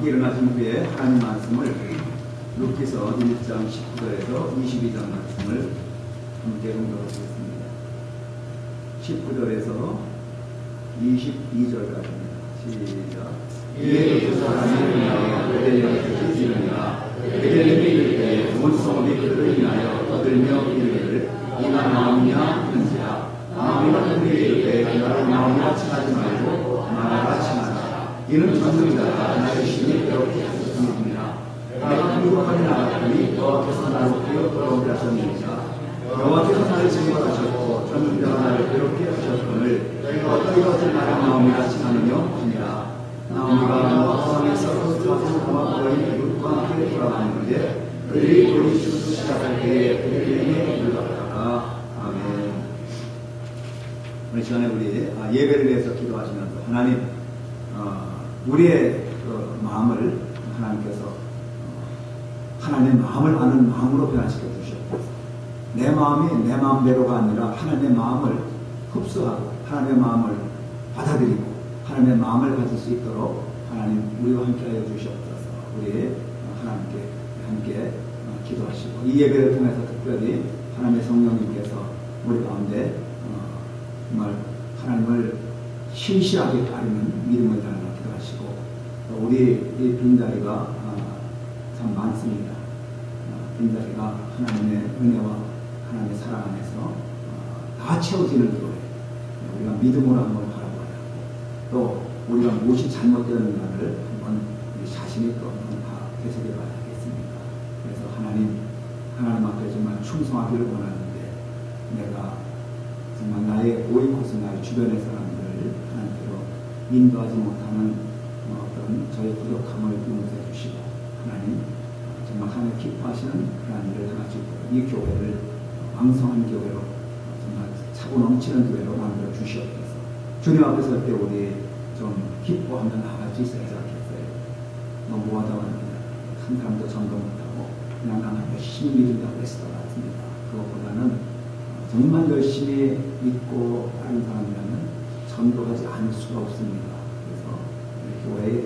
함께 일어나신 후에 하나님 말씀을 루키서 1장 19절에서 22절 말씀을 함께 공독하겠습니다. 19절에서 22절까지입니다. 시작. 이에 그 사람이 인하여 베들레헴에 이르니라. 베들레헴에 이를 때 온 성읍이 그들을 인하여 떠들며 이르기를 이가 나오느냐 하는지라. 나오미가 그들에게 이르되 나를 나오미라 칭하지 말고 나라 칭하라. 이는 전능자가 나의 심히 괴롭게 하셨음이니라. 내가 궁극하게 나갔더니 여호와께서 나를 깨어 돌아오게 하셨느니라. 여호와께서 나를 징벌하셨고 전능자가 나를 괴롭게 하셨거늘 어떤 것을 나를 나오미라 칭하느냐 하니라. 나오미가 모함에서 흑사슴과 거인 룻과 함께 돌아가는데 그들이 우리 주소 시작할 때에 베들레헴에 이르렀다가. 아멘. 오늘 시간에 우리 예배를 위해서 기도하시면서 하나님 우리의 그 마음을 하나님께서 하나님의 마음을 아는 마음으로 변화시켜 주셨고 내 마음이 내 마음대로가 아니라 하나님의 마음을 흡수하고 하나님의 마음을 받아들이고 하나님의 마음을 가질 수 있도록 하나님 우리와 함께하여 주시옵소서. 우리 하나님께 함께 기도하시고 이 예배를 통해서 특별히 하나님의 성령님께서 우리 가운데 정말 하나님을 신실하게 따르는 믿음을 달라 기도하시고 우리 이 빈자리가 참 많습니다. 빈자리가 하나님의 은혜와 하나님의 사랑 안에서 다 채워지는 교회 우리가 믿음으로 한번 바라봐야 하고 또 우리가 무엇이 잘못되었는가를 한번 우리 자신있게 한번 다 되새겨 봐야 하겠습니다. 그래서 하나님 앞에 정말 충성하기를 원하는데 내가 정말 나의 오이코스 나의 주변의 사람들을 하나님께로 인도하지 못하는 어떤 저의 부족함을 용서해 주시고 하나님 정말 하나님 기뻐하시는 그런 일을 행하실 거예요. 이 교회를 왕성한 교회로 정말 차고 넘치는 교회로 만들어 주시옵소서. 주님 앞에 설 때 우리 좀 기뻐하며 나아갈 수 있어야 생각했어요. 너무 무하다합니다. 한 사람도 전도 못하고 그냥 나는 열심히 믿는다고 했을 것 같습니다. 그것보다는 정말 열심히 믿고 하는 사람이라면 전도하지 않을 수가 없습니다. 그래서 교회의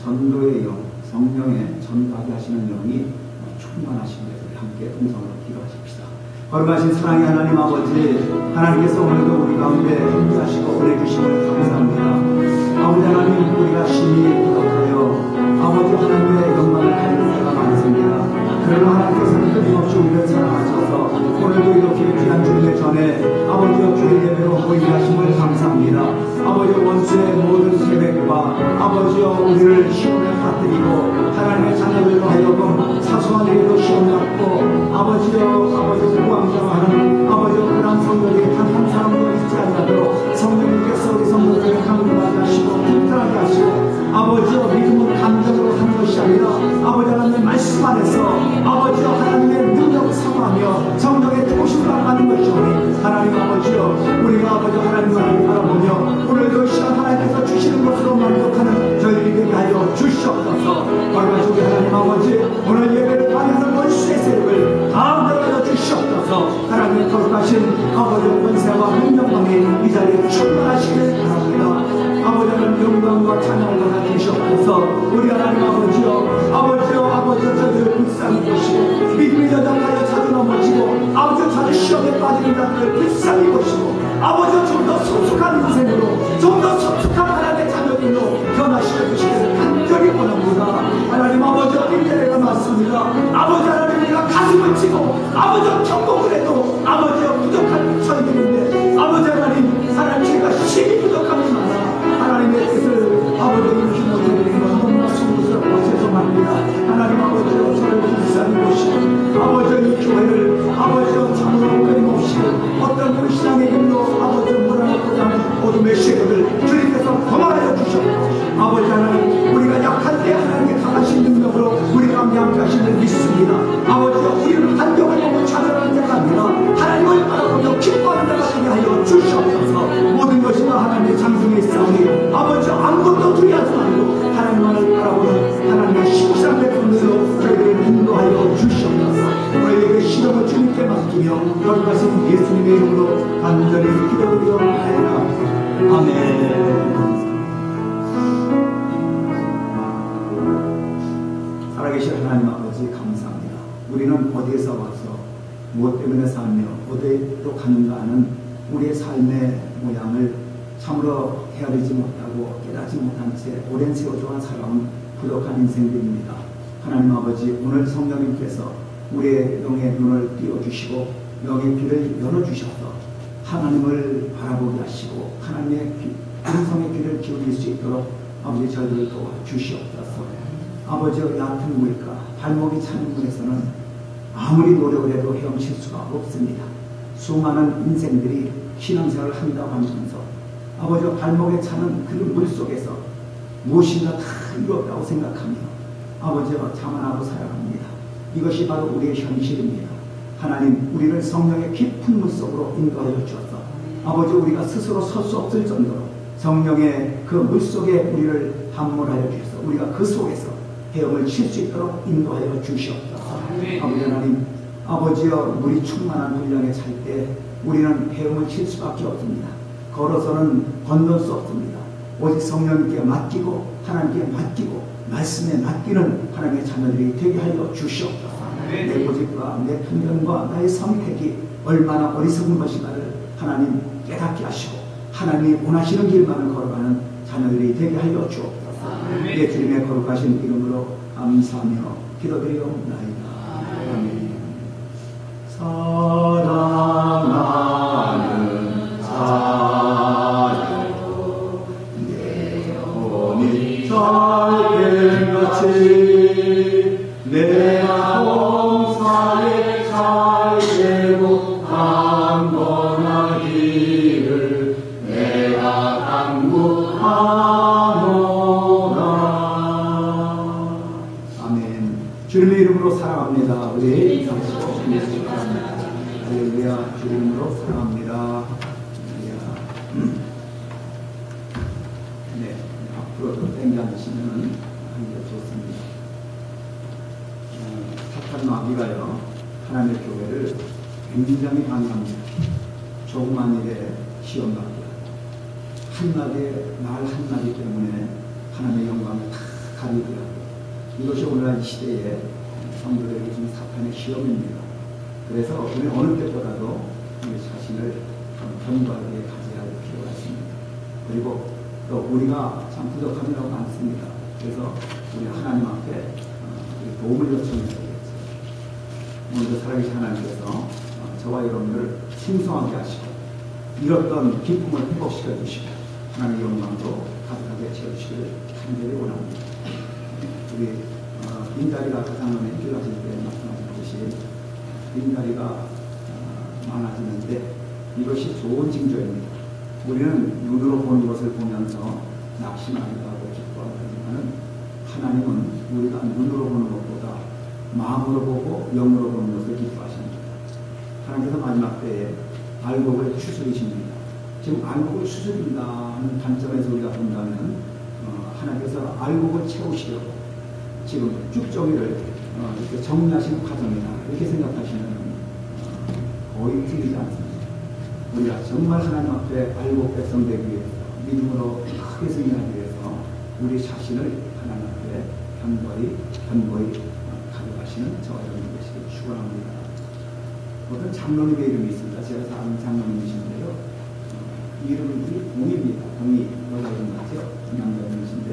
전도의 영, 성령의 전도하게 하시는 영이 충만하신 것을 함께 동성으로 기도하십시다. 거룩하신 사랑의 하나님 아버지, 하나님께서 오늘도 우리 가운데 함께하시고 보내주심을 감사합니다. 아버지 하나님, 우리가 심히 부족하여 아버지 하나님의 영광을 가리는 때가 많습니다. 그러나 하나님께서는 끊임없이 우리를 사랑하셔서 오늘도 이렇게 귀한 주님의 전에 아버지와 주의 예배로 모이게 하심을 감사합니다. 아버지 원수의 모든 계획과 아버지와 우리를 시험에 빠뜨리고 하나님의 자녀들로 하여금 사소한 일에도 시험받고 아버지 무왕장하는 아버지와 그런 성도들이 단 한 사람도 있지 않도록 성령님께서 우리 성도들을 강건하게 하시고 튼튼하게 하시고 아버지와 믿음은 감정으로 하는 것이 아니라 아버지 하나님의 말씀 안에서 아버지와 하나님의 능력을 사모하며 성령의 뜻을 바라는 것이오니 하나님 아버지여 우리가 아버지 하나님을 바라보며 오늘도 시간 하나님께서 주시는 것으로 만족하는 저희들이 되게 하여 주시옵소서. 거룩하신 하나님 아버지 오늘 예배를 받는 원수의 세력을 다 내려 주시옵소서. 하나님 거룩하신 아버지 권세와 능력만이 이 자리에 충만하시길 바랍니다. 아버지는 영광과 찬양을 받아 주시옵소서. 우리 하나님 아버지여 저희를 불쌍히 보시고 믿음이 저장하여 자주 넘어지고 아버지 자주 시험에 빠지는 자들을 불쌍히 보시고 아버지여 좀 더 성숙한 인생으로 좀 더 성숙한 하나님의 자녀들로 변화시켜 주시기를 간절히 원합니다. 하나님 아버지여 빈자리가 많습니다. 아버지 하나님 우리가 가슴을 치고 아버지여 경고를 해도 아버지여 부족한 저희들인데 아버지 하나님 제가 심히 부족함이 많아 하나님의 뜻을 아버지여 이루지 못해드리는 건 너무나 수고스럽고 죄송합니다. 하나님 아버지여 저를 불쌍히 보시고 아버지여 이 교회를 아버지여 참으로 끊임없이 어떤 그 신앙의 힘으로 아버지여 몰아넣고자 하는 어둠의 세력을 주님께서 범하여 주셨고 아버지 하나님 우리가 약할 때 하나님의 강하신 능력으로 우리 가운데 함께하시는 믿습니다. 아버지여 우리는 환경을 보고 찬양하는 자가 아니라 하나님을 바라보며 기뻐하는 자가 되게 하여 주시옵소서. 우리는 어디에서 와서 무엇 때문에 살며 어디로 가는가 하는 우리의 삶의 모양을 참으로 헤아리지 못하고 깨닫지 못한 채 오랜 세월 동안 살아온 부족한 인생들입니다. 하나님 아버지, 오늘 성령님께서 우리의 영의 눈을 띄워주시고 영의 귀를 열어주셔서 하나님을 바라보게 하시고 하나님의 음성의 귀를 기울일 수 있도록 아버지 저희들을 도와주시옵소서. 아버지의 얕은 물가 발목이 차는 물에서는 아무리 노력을 해도 헤엄칠 수가 없습니다. 수많은 인생들이 신앙생활을 한다고 하면서 아버지 발목에 차는 그 물 속에서 무엇인가 다 이뤘다고 생각하며 아버지와 자만하고 살아갑니다. 이것이 바로 우리의 현실입니다. 하나님, 우리를 성령의 깊은 물 속으로 인도하여 주셔서 아버지 우리가 스스로 설 수 없을 정도로 성령의 그 물 속에 우리를 함몰하여 주셔서 우리가 그 속에서 헤엄을 칠 수 있도록 인도하여 주시옵소서. 아버지 하나님, 아버지여 물이 충만한 분량에 찰 때 우리는 헤엄을 칠 수밖에 없습니다. 걸어서는 건널 수 없습니다. 오직 성령님께 맡기고 하나님께 맡기고 말씀에 맡기는 하나님의 자녀들이 되게 하여 주시옵소서. 내 고집과 내 편견과 나의 선택이 얼마나 어리석은 것인가를 하나님 깨닫게 하시고 하나님이 원하시는 길만을 걸어가는 자녀들이 되게 하여 주옵소서. 예, 주님의 거룩하신 이름으로 감사하며 기도드리옵나이다. 아멘. 사랑하는 자여, 내 혼이 살길같이 내가 봉사에 잘되고 강건하기를 내가 간구하노라. 아멘. 주님의 이름으로 사랑합니다. 우리 인사하시고 주님의 사랑합니다. 할렐루야. 주의 이름으로 사랑합니다. 할렐루야. 네, 앞으로 좀 땡겨주시면은 하기가 좋습니다. 사탄 마귀가요, 하나님의 교회를 굉장히 방해합니다. 조그만 일에 시험받게 한마디에 말 한마디 때문에 하나님의 영광을 다 가리게 하고, 이것이 오늘날 이 시대에 성도들에게 준 사탄의 시험입니다. 그래서 우리는 어느 때보다도 우리 자신을 겸손하게 가져야 할 필요가 있습니다. 그리고 또 우리가 참 부족한 경우가 많습니다. 그래서 우리 하나님 앞에 도움을 요청해야 되겠죠. 오늘도 살아계신 하나님께서 저와 여러분을 풍성하게 하시고 잃었던 기쁨을 회복시켜 주시고 하나님의 영광도 가득하게 채워주시기를 간절히 원합니다. 우리 빈자리가 가장면에 길어질 때 말씀하셨듯이 빈자리가 많아지는데 이것이 좋은 징조입니다. 우리는 눈으로 보는 것을 보면서 낙심하기도 하고 기뻐하지만 하나님은 우리가 눈으로 보는 것보다 마음으로 보고 영으로 보는 것을 기뻐하십니다. 하나님께서 마지막 때에 알곡을 추스리십니다. 지금 알곡을 추스린다는 관점에서 우리가 본다면 하나님께서 알곡을 채우시려고 지금 쭉정이를 이렇게 정리하시는 과정이다, 이렇게 생각하시면 거의 틀리지 않습니다. 우리가 정말 하나님 앞에 알곡 백성 되기 위해서 믿음으로 크게 승리하기 위해서 우리 자신을 하나님 앞에 견고히 가져가시는 저와 여러분 되시길 축원합니다. 어떤 장로님의 이름이 있습니다. 제가 아는 장로님이신데요, 이름이 동입니다. 동이 여자 이름 같죠? 남자 이름이신데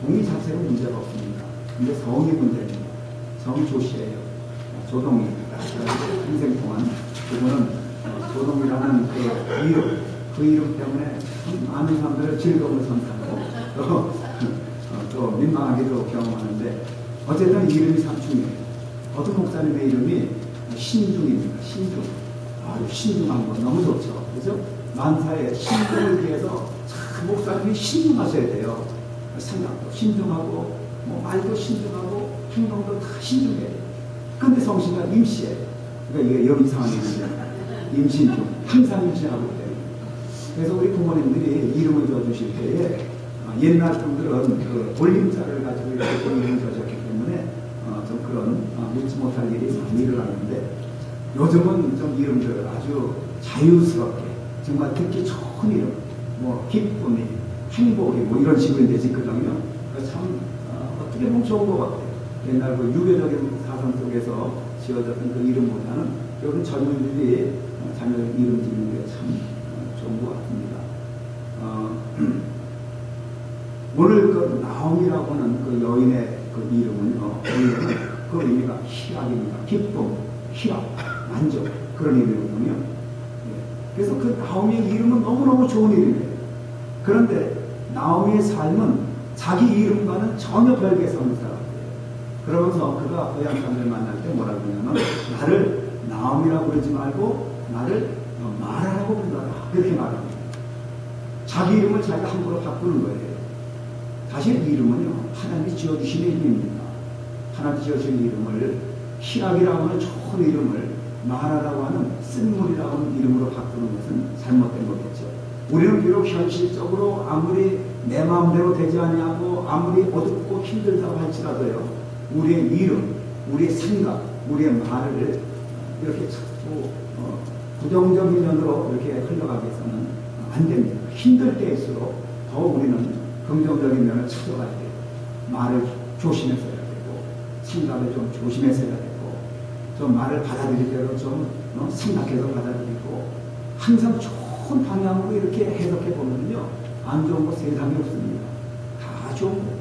동이 자체는 문제가 없습니다. 근데 성이 문제입니다. 성이 조씨예요. 조동이. 인생 동안 그분은 조동이라는 그 이름 때문에 많은 사람들을 즐거움을 선사하고 또 민망하게도 경험하는데 어쨌든 이름이 참 중요해요. 어떤 목사님의 이름이 신중입니다. 신중. 아주 신중한 거 너무 좋죠. 그죠? 만사에 신중을 위해서 참 목사님이 신중하셔야 돼요. 생각도 신중하고 뭐 말도 신중하고 행동도 다 신중해야 돼요. 근데 성신과 임시예요. 그러니까 이게 영 이상한 일입니다. 임신중. 항상 임신하고 있대요. 그래서 우리 부모님들이 이름을 줘주실 때에 옛날 분들은 그 올림자를 가지고 이렇게 이름을 줘줬기 때문에 좀 그런 묻지 못할 일이 많이 일어났는데 요즘은 좀 이름들 아주 자유스럽게 정말 듣기 좋은 이름, 뭐 기쁨이, 행복이 뭐 이런 식으로 이제 짓거든요. 참 어떻게 보면 좋은 것 같아요. 옛날 그 유교적인 사상 가슴 속에서 지어졌던 그 이름보다는 여러분 젊은이들이 자녀 이름 짓는 게 참 좋은 것 같습니다. 오늘 그 나옴이라고 하는 그 여인의 그 이름은요, 그 의미가 희락입니다. 기쁨, 희락, 만족, 그런 의미거든요. 그래서 그 나오미의 이름은 너무너무 좋은 이름이에요. 그런데 나오미의 삶은 자기 이름과는 전혀 별개의 삶을 살았대요. 그러면서 그가 고향 사람들 만날 때 뭐라고 하냐면, 나를 나오미라고 부르지 말고 나를 마라라고 불러라, 그렇게 말합니다. 자기 이름을 자기가 함부로 바꾸는 거예요. 사실 이름은요, 하나님이 지어주신 이름입니다. 하나님이 지어주신 이름을 희락이라고 하는 좋은 이름을 마라라고 하는 쓴물이라고 하는 이름으로 바꾸는 것은 잘못된 거겠죠. 우리는 비록 현실적으로 아무리 내 마음대로 되지 아니하고 아무리 어둡고 힘들다고 할지라도요, 우리의 이름, 우리의 생각, 우리의 말을 이렇게 자꾸 부정적인 면으로 이렇게 흘러가게 해서는 안 됩니다. 힘들 때일수록 더 우리는 긍정적인 면을 찾아가야 돼요. 말을 조심해서 해야 되고, 생각을 좀 조심해서 해야 되고, 좀 말을 받아들일 때도 좀 생각해서 받아들이고, 항상 좋은 방향으로 이렇게 해석해 보면요, 안 좋은 거 세상에 없습니다. 다 좋은 거.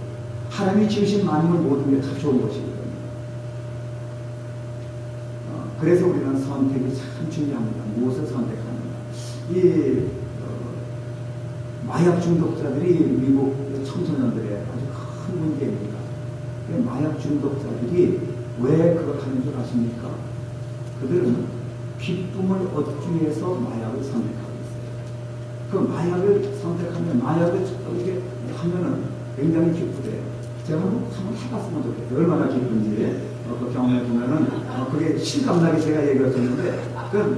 하나님이 지으신 만물 모든 게 다 좋은 것이거든요. 그래서 우리는 선택이 참 중요합니다. 무엇을 선택합니다. 마약 중독자들이 미국 청소년들의 아주 큰 문제입니다. 마약 중독자들이 왜 그걸 하는 줄 아십니까? 그들은 기쁨을 얻기 위해서 마약을 선택하고 있어요. 그 마약을 선택하면, 마약을 이렇게 하면은 굉장히 기쁘대요. 제가 한번 해봤으면 좋겠어요. 얼마나 기쁜지. 그 경험을 보면은, 그게 실감나게 제가 얘기를 했는데,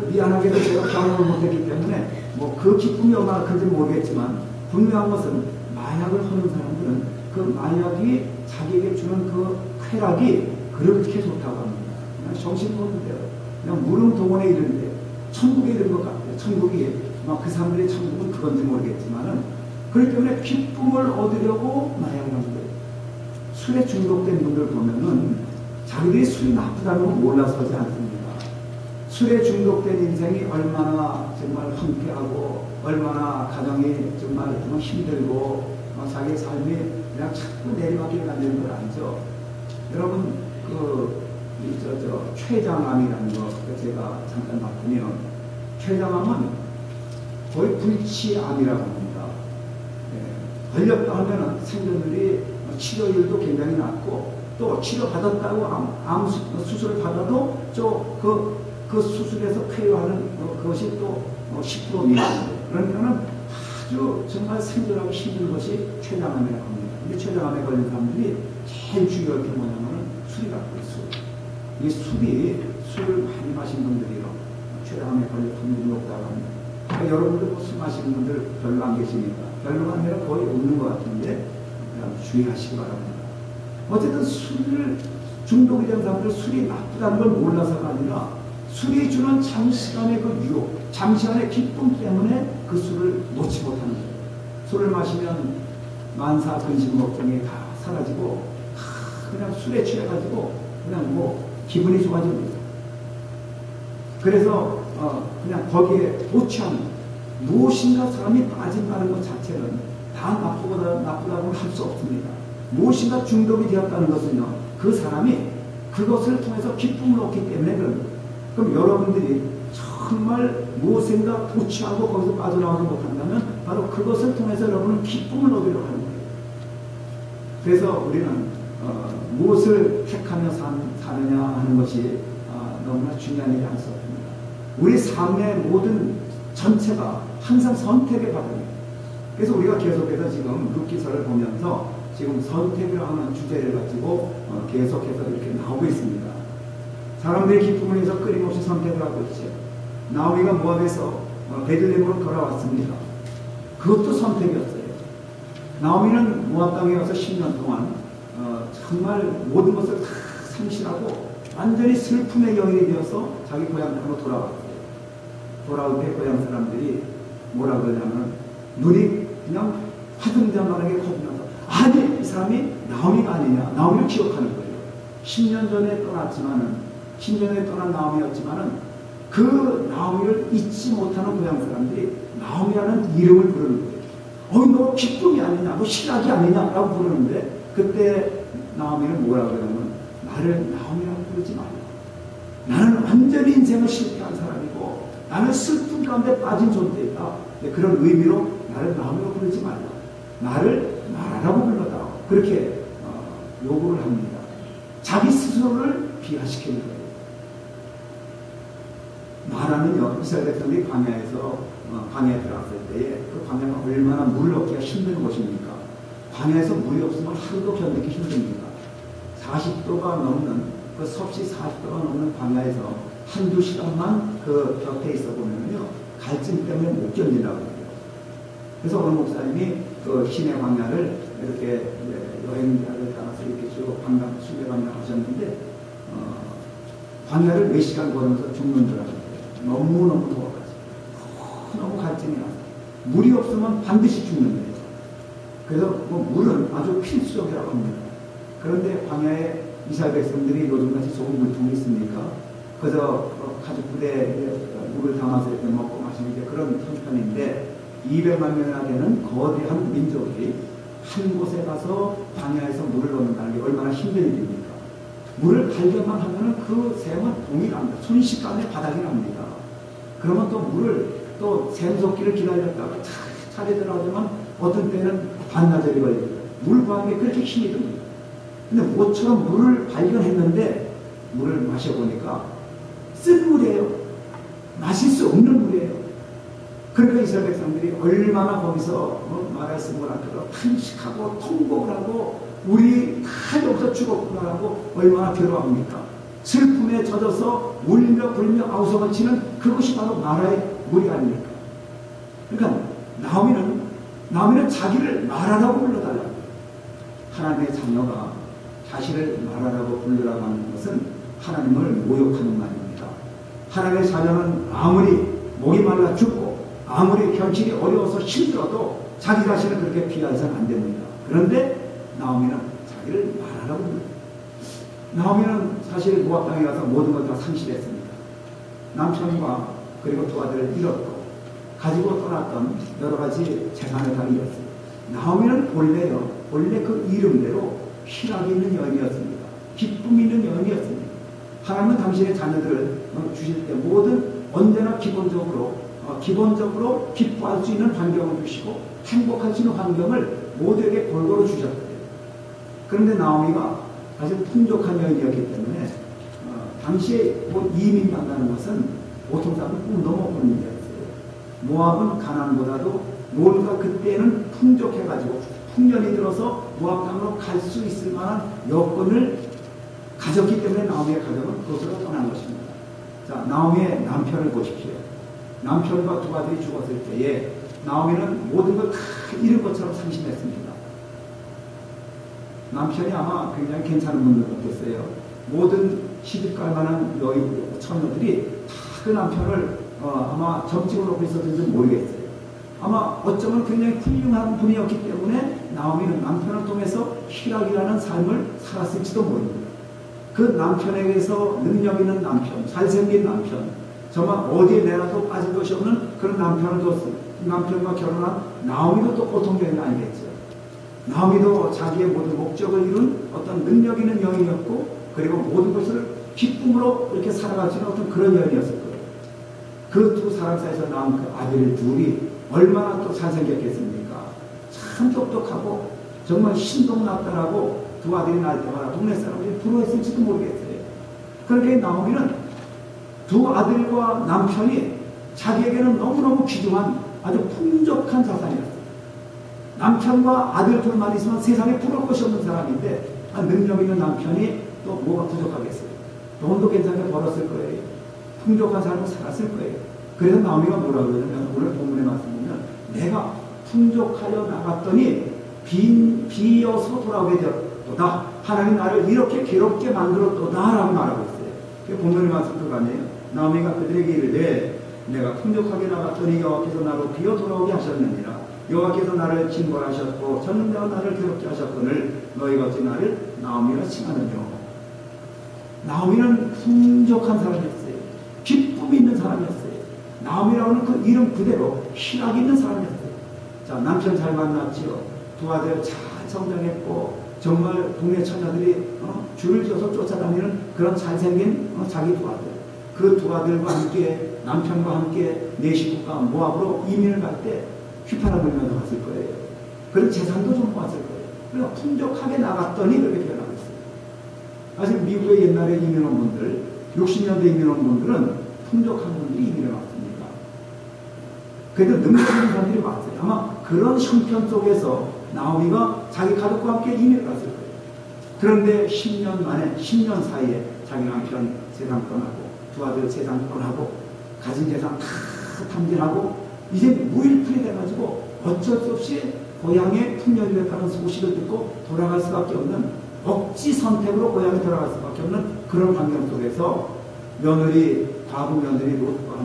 미안하게도 제가 경험을 못했기 때문에, 그 기쁨이 얼마나 큰지 모르겠지만, 분명한 것은 마약을 하는 사람들은 그 마약이 자기에게 주는 그 쾌락이 그렇게 좋다고 합니다. 그냥 정신없는데요. 그냥 무릉동원에 이르는데, 천국에 이른 것 같아요. 천국이, 그 사람들의 천국은 그건지 모르겠지만은, 그렇기 때문에 기쁨을 얻으려고 마약을 하는 거예요. 술에 중독된 분들 보면은, 자기들이 술이 나쁘다는 걸 몰라서 하지 않습니다. 술에 중독된 인생이 얼마나 정말 황폐하고, 얼마나 가정이 정말 힘들고, 자기 삶이 그냥 자꾸 내리막길 가는 걸 알죠. 여러분, 췌장암이라는 거 제가 잠깐 봤더니요, 췌장암은 거의 불치암이라고 합니다. 걸렸다 하면은 생존율이 치료율도 굉장히 낮고, 또 치료받았다고 암 수술을 받아도 그 수술에서 쾌유하는 그것이 또 10% 미만이에요. 그러니까는 아주 정말 생존하기 힘든 것이 췌장암이라고 합니다. 근데 췌장암에 걸린 사람들이 제일 중요한 게 뭐냐면은 술이 갖고 있어요. 이 술을 많이 마신 분들이요, 췌장암에 걸려 분들이 높다고 합니다. 그러니까 여러분들 술 마시는 분들 별로 안 계십니까? 별로가 아니라 거의 없는 것 같은데, 주의하시기 바랍니다. 어쨌든 술을 중독이 된 사람들, 술이 나쁘다는 걸 몰라서가 아니라 술이 주는 잠시간의 그 유혹, 잠시간의 기쁨 때문에 그 술을 놓지 못하는 거예요. 술을 마시면 만사 근심 걱정이 다 사라지고, 그냥 술에 취해가지고 그냥 기분이 좋아집니다. 그래서 그냥 거기에 도취하는, 무엇인가 사람이 빠진다는 것 자체는 다 나쁘다고는 할 수 없습니다. 무엇인가 중독이 되었다는 것은요, 그 사람이 그것을 통해서 기쁨을 얻기 때문에 그런 거예요. 그럼 여러분들이 정말 무엇인가 도취하고 거기서 빠져나오지 못한다면 바로 그것을 통해서 여러분은 기쁨을 얻으려고 하는 거예요. 그래서 우리는 무엇을 택하며 사느냐 하는 것이 너무나 중요한 일이 할 수 없습니다. 우리 삶의 모든 전체가 항상 선택의 바닥입니다. 그래서 우리가 계속해서 지금 룻기서를 보면서 지금 선택을 하는 주제를 가지고 계속해서 이렇게 나오고 있습니다. 사람들의 기쁨을 위해서 끊임없이 선택을 하고 있죠. 나오미가 모압에서 베들레헴으로 돌아왔습니다. 그것도 선택이었어요. 나오미는 모압 땅에 와서 10년 동안 정말 모든 것을 다 상실하고 완전히 슬픔의 여인이 되어서 자기 고향 땅으로 돌아왔어요. 돌아올 때 고향 사람들이 뭐라 그러냐면, 눈이 그냥 화등잔만하게 거듭나서, 아니 이 사람이 나오미가 아니냐, 나오미를 기억하는 거예요. 10년 전에 떠났지만은 10년 전에 떠난 나오미였지만은 그 나오미를 잊지 못하는 고향 사람들이 나오미라는 이름을 부르는 거예요. 너 기쁨이 아니냐, 너 희락이 아니냐라고 부르는데 그때 나오미는 뭐라고 그러냐면 나를 나오미라고 부르지 말라. 나는 완전히 인생을 실패한 사람이고 나는 슬픔 가운데 빠진 존재이다. 그런 의미로 나를 나오미라고 부르지 말라. 나를 마라라고 불러다. 그렇게 요구를 합니다. 자기 스스로를 비하시키는 거예요. 마라는요, 이스라엘 백성들이 광야에 들어갔을 때에 그 광야가 얼마나 물을 얻기가 힘든 곳입니까? 광야에서 물이 없으면 하루도 견디기 힘듭니다. 40도가 넘는, 그 섭씨 40도가 넘는 광야에서 한두 시간만 그 곁에 있어 보면요, 갈증 때문에 못 견딘다고 해요. 그래서 어느 목사님이 그 시내 광야를 이렇게 여행자를 따라서 이렇게 쭉 순례 관광하셨는데, 광야를 몇 시간 걸으면서 죽는 줄 알았어요. 너무너무 더워가지고. 너무 갈증이 나서. 물이 없으면 반드시 죽는 거예요. 그래서 물은 아주 필수적이라고 합니다. 그런데 광야에 이스라엘 백성들이 요즘같이 좋은 물통이 있습니까? 그래서 가죽 부대에 물을 담아서 이렇게 먹고 마시는 게 그런 형편인데 200만 명이나 되는 거대한 민족이 한 곳에 가서 광야에서 물을 얻는다는 게 얼마나 힘든 일입니까? 물을 발견만 하면 그 샘은 동일합니다. 순식간에 바닥이 납니다. 그러면 또 물을 또 샘솟기를 기다렸다가 차례 들어가면 어떤 때는 반나절이 걸립니다. 물 구하는 게 그렇게 힘이 듭니다. 근데 모처럼 물을 발견했는데 물을 마셔보니까 쓴 물이에요. 마실 수 없는 물이에요. 그러니까 이스라엘 백성들이 얼마나 거기서 말했음을 앞에서 탄식하고 통곡을 하고 우리 다 여기서 죽었구나라고 얼마나 괴로워합니까? 슬픔에 젖어서 울며 불며 아우성을 치는 그것이 바로 마라의 물이 아닙니까? 그러니까 나오미는 자기를 마라라고 불러달라고. 하나님의 자녀가 자신을 마라라고 부르라고 하는 것은 하나님을 모욕하는 말입니다. 하나님의 자녀는 아무리 목이 말라 죽고 아무리 현실이 어려워서 힘들어도 자기 자신을 그렇게 비하해서는 안 됩니다. 그런데 나오미는 자기를 마라라고 불러요. 나오미는 사실 모압 땅에 가서 모든 걸 다 상실했습니다. 남편과 그리고 두 아들을 잃었고 가지고 떠났던 여러 가지 재산을 다 잃었습니다. 나오미는 본래 그 이름대로 희락이 있는 여인이었습니다. 기쁨이 있는 여인이었습니다. 하나님은 당신의 자녀들을 주실 때 언제나 기본적으로 기뻐할 수 있는 환경을 주시고 행복할 수 있는 환경을 모두에게 골고루 주셨거든요. 그런데 나오미가 아주 풍족한 여인이었기 때문에 당시에 이민 간다는 것은 보통 사람은 꿈도 못 꾸는 일이었어요. 모압은 가나안보다도 뭔가 그때는 풍족해가지고 풍년이 들어서 모압 땅으로 갈 수 있을 만한 여건을 가졌기 때문에 나오미의 가정은 그것으로 떠난 것입니다. 자, 나오미의 남편을 보십시오. 남편과 두 아들이 죽었을 때에 나오미는 모든 걸 다 잃은 것처럼 상심했습니다. 남편이 아마 굉장히 괜찮은 분들 같겠어요. 모든 시집갈 만한 처녀들이 다 그 남편을 아마 점찍어 놓고 있었는지 모르겠어요. 아마 어쩌면 굉장히 훌륭한 분이었기 때문에 나오미는 남편을 통해서 희락이라는 삶을 살았을지도 모릅니다. 그 남편에게서 능력 있는 남편, 잘생긴 남편, 정말 어디에 내놔도 빠질 것이 없는 그런 남편을 뒀습니다. 남편과 결혼한 나오미도 또 보통 여인이 아니겠죠. 나오미도 자기의 모든 목적을 이룬 어떤 능력 있는 여인이었고, 그리고 모든 것을 기쁨으로 이렇게 살아갈 수 있는 어떤 그런 여인이었을 거예요. 그 두 사람 사이에서 낳은 그 아들 둘이 얼마나 또 잘생겼겠습니까? 참 똑똑하고 정말 신동났다라고 두 아들이 낳을 때마다 동네 사람들이 부러워했을지도 모르겠어요. 그러니까 나오미는 두 아들과 남편이 자기에게는 너무너무 귀중한 아주 풍족한 자산이었어요. 남편과 아들 둘만 있으면 세상에 부러울 것이 없는 사람인데 능력 있는 남편이 또 뭐가 부족하겠어요. 돈도 괜찮게 벌었을 거예요. 풍족한 삶을 살았을 거예요. 그래서 나오미가 뭐라고 그러냐면 오늘 본문에 말씀보면 내가 풍족하여 나갔더니 비어서 돌아오게 되었도다. 하나님 나를 이렇게 괴롭게 만들었도다 라고 말하고 있어요. 그게 본문의 말씀 그거 아니에요. 나오미가 그들에게 이르되 내가 풍족하게 나갔더니 여호와께서 나로 비어 돌아오게 하셨느니라. 여호와께서 나를 징벌하셨고 전능자가 나를 괴롭게 하셨거늘 너희가 어찌 나를 나오미라 칭하느뇨. 나오미는 풍족한 사람이었어요. 기쁨이 있는 사람이었어요. 나오미라고는 그 이름 그대로 희락이 있는 사람이었어요. 자, 남편 잘 만났지요. 두 아들 잘 성장했고 정말 동네 처녀들이 줄을 져서 쫓아다니는 그런 잘생긴 자기 두 아들. 그 두 아들과 함께 남편과 함께 네 식구가 모압으로 이민을 갈 때 휘파람 불면서 갔을 거예요. 그런 재산도 좀 모았을 거예요. 그러니까 풍족하게 나갔더니 그렇게 변하고 있어요. 사실 미국의 옛날에 이민 온 분들, 60년대 이민 온 분들은 풍족한 분들이 이민을 왔습니다. 그래도 능력있는 사람들이 왔어요. 아마 그런 형편 속에서 나오미가 자기 가족과 함께 이민을 갔을 거예요. 그런데 10년 만에, 10년 사이에 자기 남편 세상 떠나고 두 아들 세상 떠나고 가진 재산 다 탐진하고 이제 무일푼이 돼가지고 어쩔 수 없이 고향에 풍년이 됐다는 소식을 듣고 돌아갈 수밖에 없는 억지 선택으로 고향에 돌아갈 수밖에 없는 그런 환경 속에서 며느리, 과부 며느리 롯과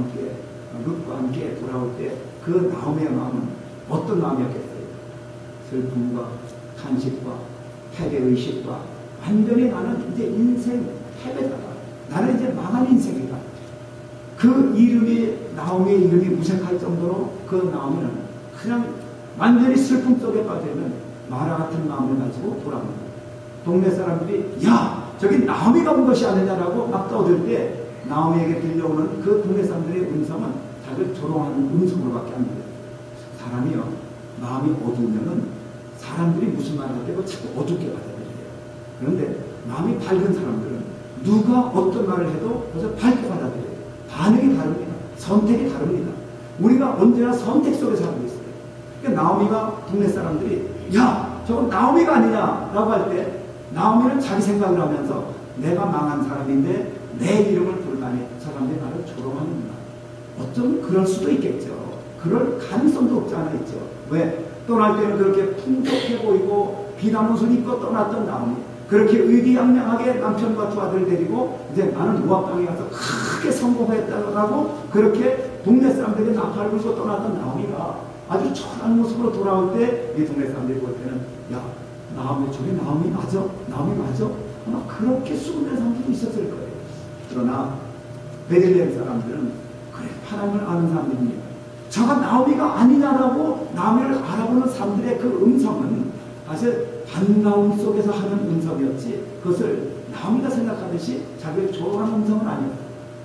함께 돌아올 때 그 나오미의 마음은 어떤 마음이었겠어요? 슬픔과 탄식과 패배의식과 완전히 나는 이제 인생 패배다. 나는 이제 망한 인생이다. 그 이름이, 나오미의 이름이 무색할 정도로 그 나오미는 그냥 완전히 슬픔 속에 빠져있는 마라 같은 마음을 가지고 돌아옵니다. 동네 사람들이 야 저기 나오미가 온 것이 아니냐라고 막 떠들 때 나오미에게 들려오는 그 동네 사람들의 음성은 자기를 조롱하는 음성으로밖에 안 들려요. 사람이요 마음이 어두우면은 사람들이 무슨 말을 할 때도 자꾸 어둡게 받아들여요. 그런데 마음이 밝은 사람들은 누가 어떤 말을 해도 그래서 밝게 받아들여요. 반응이 다릅니다. 선택이 다릅니다. 우리가 언제나 선택 속에 살고 있어요. 그러니까 나오미가 동네 사람들이 야 저건 나오미가 아니냐라고 할 때 나오미는 자기 생각을 하면서 내가 망한 사람인데 내 이름을 부르다니 사람들이 나를 조롱하는구나. 어쩌면 그럴 수도 있겠죠. 그럴 가능성도 없지 않아 있죠. 왜? 떠날 때는 그렇게 풍족해 보이고 비난 옷을 입고 떠났던 나오미, 그렇게 의기양양하게 남편과 두 아들을 데리고 이제 나는 모압 땅에 가서 크게 성공했다고 그렇게 동네 사람들이 나팔을 불고 떠났던 나오미가 아주 초라한 모습으로 돌아올 때 이 동네 사람들이 볼 때는 야 나오미 저게 나오미 맞아? 나오미 맞아? 아마 그렇게 수군된 사람들도 있었을 거예요. 그러나 베들레헴 사람들은 그래 하나님을 아는 사람들입니다. 저가 나오미가 아니냐라고 나오미를 알아보는 사람들의 그 음성은 사실 반가움 속에서 하는 음성이었지 그것을 나오미가 생각하듯이 자기를 조롱하는 음성은 아니었어요.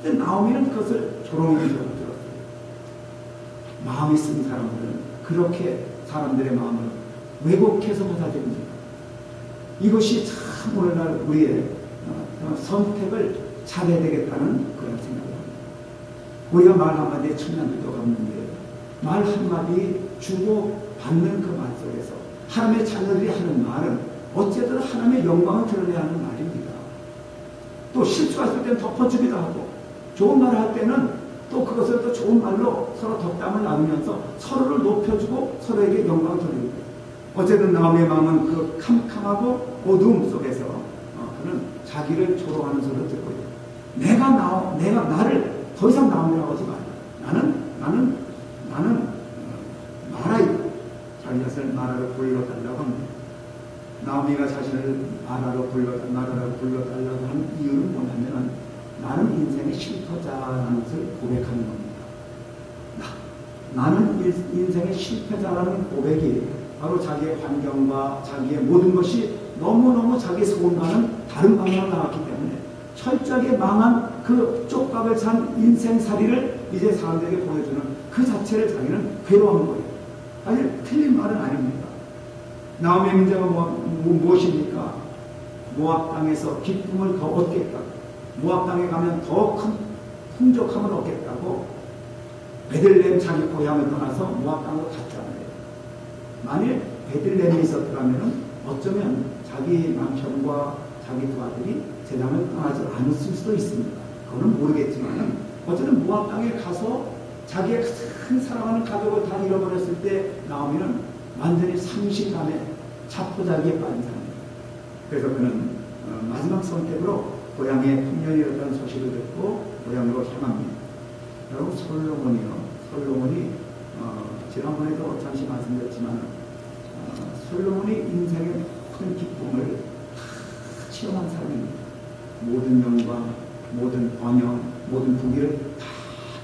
근데 나오미는 그것을 조롱의 기적으로 들었어요. 마음이 쓴 사람들은 그렇게 사람들의 마음을 왜곡해서 받아들입니다. 이것이 참 오늘날 우리의 선택을 잘해야 되겠다는 그런 생각을 합니다. 우리가 말 한마디에 천년빛도가 없는데 말 한마디 주고 받는 그 말 속에서 하나님의 자녀들이 하는 말은 어쨌든 하나님의 영광을 드러내야 하는 말입니다. 또 실수했을 때는 덮어주기도 하고 좋은 말을 할 때는 또 그것을 또 좋은 말로 서로 덕담을 나누면서 서로를 높여주고 서로에게 영광을 돌리고 어쨌든 나오미의 마음은 그 캄캄하고 어두움 속에서 그는 자기를 조롱하는 소리를 듣고 있다. 내가 나를 더 이상 나오미라고 하지 마라. 나는 마라이다. 자기 자신을 마라로 불러달라고 합니다. 나오미가 자신을 마라로 불러달라고 하는 이유는 뭐냐면 나는 인생의 실패자라는 것을 고백하는 겁니다. 나는 인생의 실패자라는 고백이 바로 자기의 환경과 자기의 모든 것이 너무너무 자기 소원과는 다른 방향으로 나왔기 때문에 철저하게 망한 그 쪽박을 찬 인생살이를 이제 사람들에게 보여주는 그 자체를 자기는 괴로워하는 거예요. 사실 틀린 말은 아닙니다. 나오미의 문제가 무엇입니까? 모압 땅에서 기쁨을 더 얻겠다. 모압 땅에 가면 더 큰 풍족함을 얻겠다고 베들레헴 자기 고향을 떠나서 모압 땅으로 갔잖아요. 만일 베들레헴에 있었더라면 어쩌면 자기 남편과 자기 두 아들이 세상을 떠나지 않았을 수도 있습니다. 그거는 모르겠지만 어쨌든 모압 땅에 가서 자기의 큰 사랑하는 가족을 다 잃어버렸을 때 나오미는 완전히 상실감에 자포자기에 빠진 사람입니다. 그래서 그는 마지막 선택으로 고향에 풍년이었다는 소식을 듣고 고향으로 향합니다. 여러분 솔로몬이 지난번에도 잠시 말씀드렸지만 솔로몬이 인생의 큰 기쁨을 체험한 사람입니다. 모든 영광, 모든 번영, 모든 부귀를 다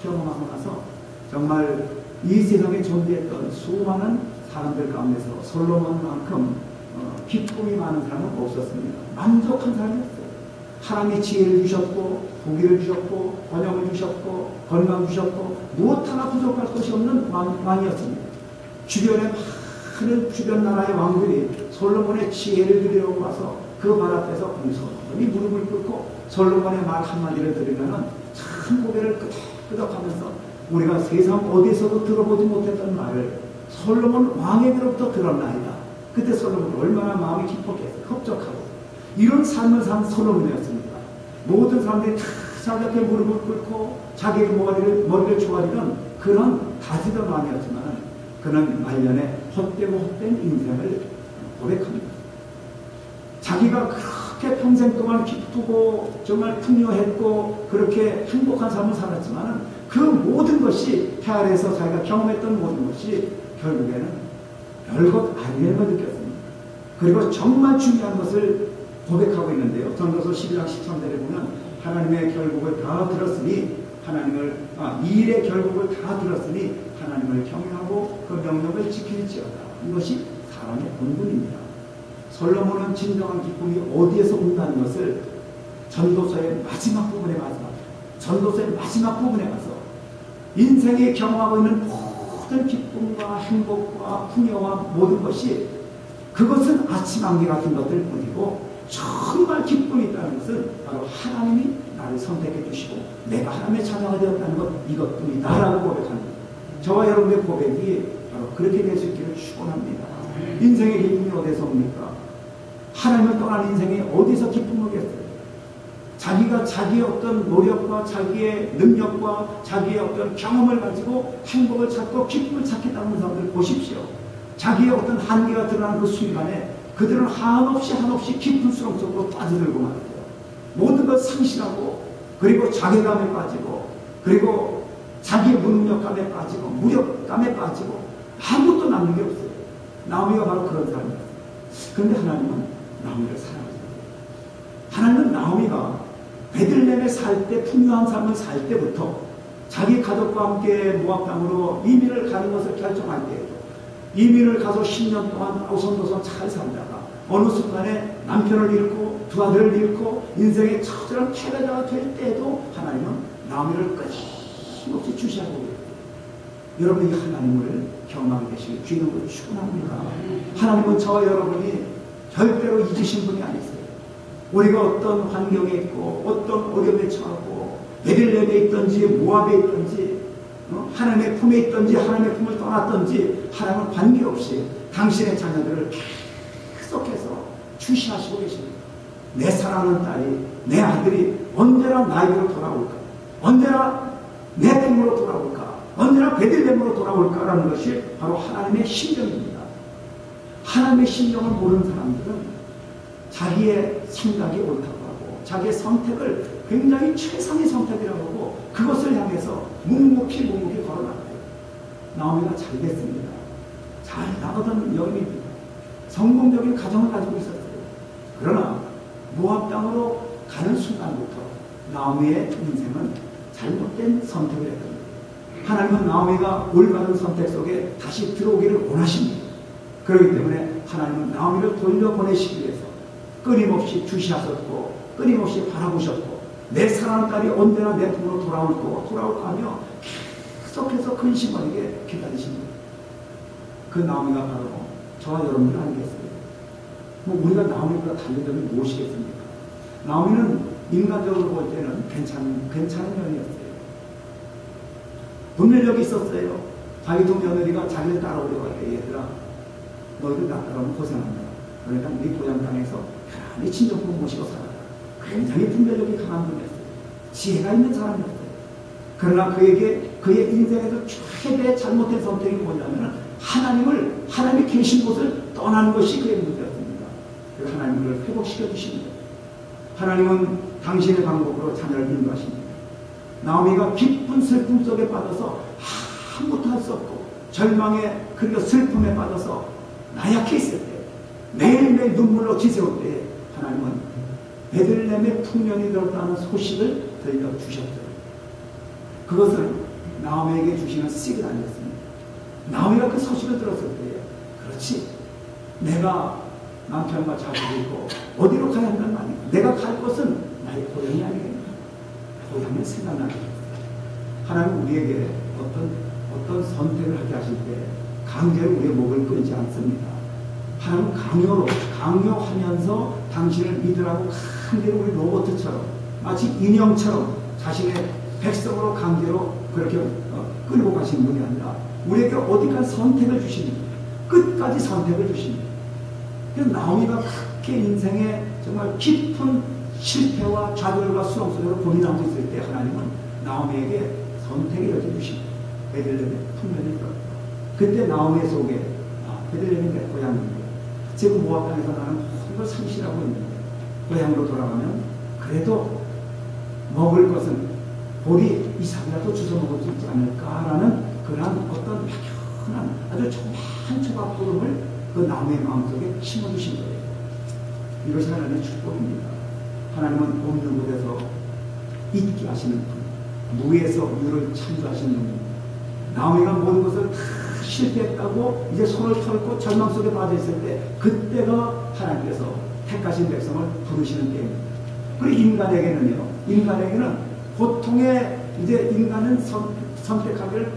경험하고 나서 정말 이 세상에 존재했던 수많은 사람들 가운데서 솔로몬만큼 기쁨이 많은 사람은 없었습니다. 만족한 사람이었어요. 하나님이 지혜를 주셨고 부귀를 주셨고 번영을 주셨고 건강 주셨고 무엇 하나 부족할 것이 없는 왕이었습니다. 주변에 많은 주변 나라의 왕들이 솔로몬의 지혜를 드리려고 와서 그 발 앞에서 공손히 무릎을 꿇고 솔로몬의 말 한마디를 들으면 참 고개를 끄덕끄덕하면서 우리가 세상 어디서도 들어보지 못했던 말을 솔로몬 왕에게로부터 들었나이다. 그때 솔로몬은 얼마나 마음이 기뻤겠어요. 흡족하고 이런 삶을 산 솔로몬이었습니다. 모든 사람들이 다 자기 앞에 무릎을 꿇고 자기의 머리를 조아리는 그런 다지던 왕이었지만 그는 말년에 헛되고 헛된 인생을 고백합니다. 자기가 그렇게 평생 동안 기쁘고 정말 풍요했고 그렇게 행복한 삶을 살았지만 그 모든 것이 해 아래에서 자기가 경험했던 모든 것이 결국에는 별것 아니라는 걸 느꼈습니다. 그리고 정말 중요한 것을 고백하고 있는데요. 전도서 11장 13절에 보면 하나님의 결국을 다 들었으니 이 일의 결국을 다 들었으니 하나님을 경외하고 그 명령을 지킬지어다. 이것이 사람의 본분입니다. 솔로몬은 진정한 기쁨이 어디에서 온다는 것을 전도서의 마지막 부분에 가서 인생에 경험하고 있는 모든 기쁨과 행복과 풍요와 모든 것이 그것은 아침 안개 같은 것들 뿐이고 정말 기쁨이 있다는 것은 바로 하나님이 나를 선택해 주시고 내가 하나님의 자녀가 되었다는 것 이것뿐이다 라고 고백합니다. 저와 여러분의 고백이 바로 그렇게 될 수 있기를 축원합니다. 인생의 기쁨이 어디서 옵니까? 하나님을 떠난 인생에 어디서 기쁨을 얻겠어요? 자기가 자기의 어떤 노력과 자기의 능력과 자기의 어떤 경험을 가지고 행복을 찾고 기쁨을 찾겠다는 사람들 보십시오. 자기의 어떤 한계가 드러나는 그 순간에 그들은 한없이 깊은 수렁 속으로 빠져들고 말이에요. 모든 걸 상실하고 그리고 자괴감에 빠지고 그리고 자기의 무능력감에 빠지고 무력감에 빠지고 아무것도 남는 게 없어요. 나오미가 바로 그런 사람이에요. 그런데 하나님은 나오미를 사랑하세요. 하나님은 나오미가 베들레헴에 살 때 풍요한 삶을 살 때부터 자기 가족과 함께 모압 땅으로 이민을 가는 것을 결정할 때에도 이민을 가서 10년 동안 오손도손 잘 살다가 어느 순간에 남편을 잃고 두 아들을 잃고 인생의 처절한 패배자가 될 때에도 하나님은 나오미를 끊임없이 주시하고 있어요. 여러분이 하나님을 경험하게 되시길 주님으로 축원합니다. 하나님은 저와 여러분이 절대로 잊으신 분이 아니세요. 우리가 어떤 환경에 있고 어떤 어려움에 처하고 베들레헴에 있든지 모압에 있든지 하나님의 품에 있든지 하나님의 품을 떠났든지 하나님은 관계없이 당신의 자녀들을 계속해서 주시하시고 계십니다. 내 사랑하는 딸이 내 아들이 언제나 나에게로 돌아올까? 언제나 내 품으로 돌아올까? 언제나 베들레헴으로 돌아올까라는 것이 바로 하나님의 심정입니다. 하나님의 심정을 모르는 사람들은 자기의 생각이 옳다고 하고 자기의 선택을 굉장히 최상의 선택이라고 하고 그것을 향해서 묵묵히 걸어나가요. 나오미가 잘 됐습니다. 잘 나가던 여인입니다. 성공적인 가정을 가지고 있었어요. 그러나 모압 땅으로 가는 순간부터 나오미의 인생은 잘못된 선택을 했습니다. 하나님은 나오미가 올바른 선택 속에 다시 들어오기를 원하십니다. 그렇기 때문에 하나님은 나오미를 돌려보내시기 위해서 끊임없이 주시하셨고 끊임없이 바라보셨고 내 사랑하는 딸이 언제나 내 품으로 돌아올까 하며 계속해서 근심 어리게 기다리십니다. 그 나오미가 바로 저와 여러분들 아니겠어요? 우리가 나오미보다 다른 점이 무엇이겠습니까? 나오미는 인간적으로 볼 때는 괜찮은 여인이었어요. 분별력이 있었어요. 자기 두 며느리가 자기를 따라오려고 할 때 얘들아 너희들 나 따라오면 고생한다. 그러니까 네 고향 땅에서 편안히 친정부 모시고 살아라. 굉장히 분별력이 강한 분이었어요. 지혜가 있는 사람이었어요. 그러나 그의 인생에서 최대의 잘못된 선택이 뭐냐면 하나님이 계신 곳을 떠나는 것이 그의 문제였습니다. 그래서 하나님은 그를 회복시켜 주십니다. 하나님은 당신의 방법으로 자녀를 인도하십니다. 나오미가 깊은 슬픔 속에 빠져서 아무것도 할 수 없고 절망에 그리고 슬픔에 빠져서 나약해 있을 때 매일매일 눈물로 지새울 때 하나님은 베들레헴에 풍년이 들었다는 소식을 저희가 주셨죠. 그것은 나오미에게 주시는 시그널이었습니다. 나오미가 그 소식을 들었을 때에 그렇지, 내가 남편과 자식이 있고 어디로 가야 한다는 말이야. 내가 갈 곳은 나의 고향이 아니겠나. 고향이 생각나게 됐어요. 하나님 우리에게 어떤 선택을 하게 하실 때 강제로 우리의 목을 끊지 않습니다. 하나님 강요하면서 당신을 믿으라고 강제로 우리 로봇처럼 마치 인형처럼 자신의 백성으로 강제로 그렇게 끌고 가시는 분이 아니라 우리에게 어디까지 선택을 주십니다. 끝까지 선택을 주십니다. 그래서 나오미가 그렇게 인생에 정말 깊은 실패와 좌절과 수렁 속에서 고민하고 있을 때 하나님은 나오미에게 선택의 여지를 주십니다. 베들레헴의 풍년이 들었다. 그때 나오미 속에 베들레헴이 내 고향인데 지금 모압 땅에서 나는 모든 걸 상실하고 있는데 고향으로 돌아가면 그래도 먹을 것은 보리 이삭이라도 주워 먹을 수 있지 않을까라는 그러한 어떤 막연한 아주 조그만 조각 구름을 그 나무의 마음속에 심어주신 거예요. 이것이 하나님의 축복입니다. 하나님은 없는 곳에서 있게 하시는 분, 무에서 유를 창조하시는 분입니다. 나무가 모든 것을 다 실패했다고 이제 손을 털고 절망 속에 빠져있을 때 그때가 하나님께서 택하신 백성을 부르시는 때입니다. 그리고 인간에게는 고통에 이제 인간은 선택하기를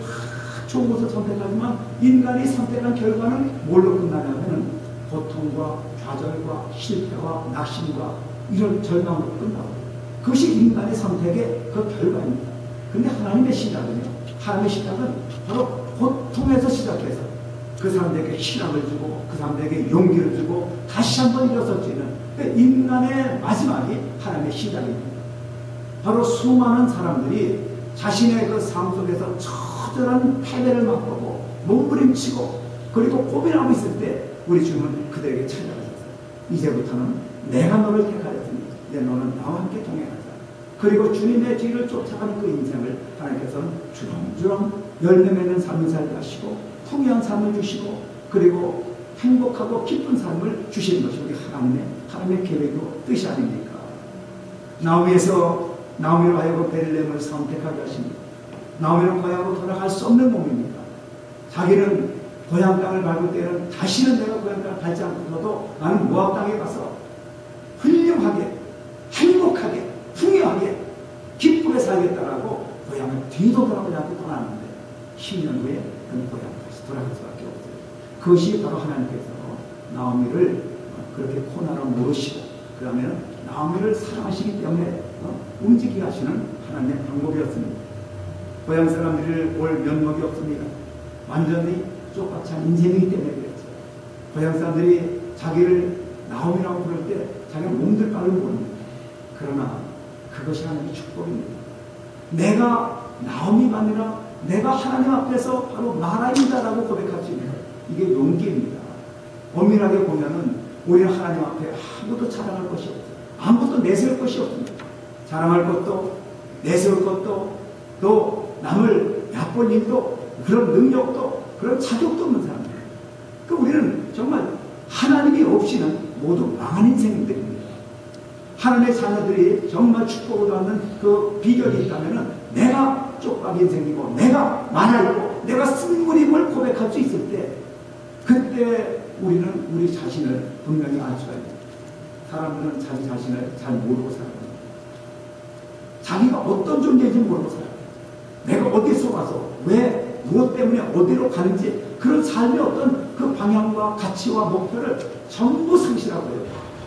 좋은 것을 선택하지만 인간이 선택한 결과는 뭘로 끝나냐면 고통과 좌절과 실패와 낙심과 이런 절망으로 끝나고 그것이 인간의 선택의 그 결과입니다. 그런데 하나님의 시작은요. 하나님의 시작은 바로 고통에서 시작해서 그 사람들에게 희망을 주고 그 사람들에게 용기를 주고 다시 한번 일어설 수 있는 인간의 마지막이 하나님의 시작입니다. 바로 수많은 사람들이 자신의 그 삶 속에서 처절한 패배를 맛보고 몸부림치고 그리고 고민하고 있을 때 우리 주님은 그들에게 찾아가셔서 이제부터는 내가 너를 택하였으니 이제 너는 나와 함께 동행하자. 그리고 주님의 뒤를 쫓아가는 그 인생을 하나님께서는 주렁주렁 열매 맺는 삶을 살게 하시고 풍요한 삶을 주시고 그리고 행복하고 기쁜 삶을 주시는 것이 우리 하나님의 계획이고 뜻이 아닙니까? 나오미로 하여금 베들레헴을 선택하게 하십니다. 나오미는 고향으로 돌아갈 수 없는 몸입니다. 자기는 고향 땅을 밟을 때는 다시는 내가 고향 땅을 밟지 않고도 나는 모압 땅에 가서 훌륭하게 행복하게 풍요하게 기쁘게 살겠다라고 고향을 뒤돌아보지 않고 떠나는데 10년 후에 그 고향 다시 돌아갈 수밖에 없어요. 그것이 바로 하나님께서 나오미를 그렇게 코나로 모르시고 그 다음에는 나오미를 사랑하시기 때문에 움직이게 하시는 하나님의 방법이었습니다. 고향 사람들을 올 면목이 없습니다. 완전히 쪽박찬 인생이기 때문에 그랬죠. 고향 사람들이 자기를 나오미라고 부를 때 자기는 몸둘 바를 모릅니다. 그러나 그것이 하나님의 축복입니다. 내가 나오미가 아니라 내가 하나님 앞에서 바로 마라이다라고 고백할 수 있는 이게 용기입니다. 엄밀하게 보면은 우리는 하나님 앞에 아무것도 자랑할 것이 없어요. 아무것도 내세울 것이 없습니다. 자랑할 것도 내세울 것도 또 남을 얕볼 일도 그런 능력도 그런 자격도 없는 사람입니다. 우리는 정말 하나님이 없이는 모두 망한 인생들입니다. 하나님의 자녀들이 정말 축복을 받는 그 비결이 있다면 내가 쪽박 인생이고 내가 만화이고 내가 쓴물임을 고백할 수 있을 때 그때 우리는 우리 자신을 분명히 알 수가 있습니다. 사람들은 자기 자신을 잘 모르고 살아갑니다. 자기가 어떤 존재인지 모르고 살아갑니다. 내가 어디서 와서 왜 무엇 때문에 어디로 가는지 그런 삶의 어떤 그 방향과 가치와 목표를 전부 상실하고 해요.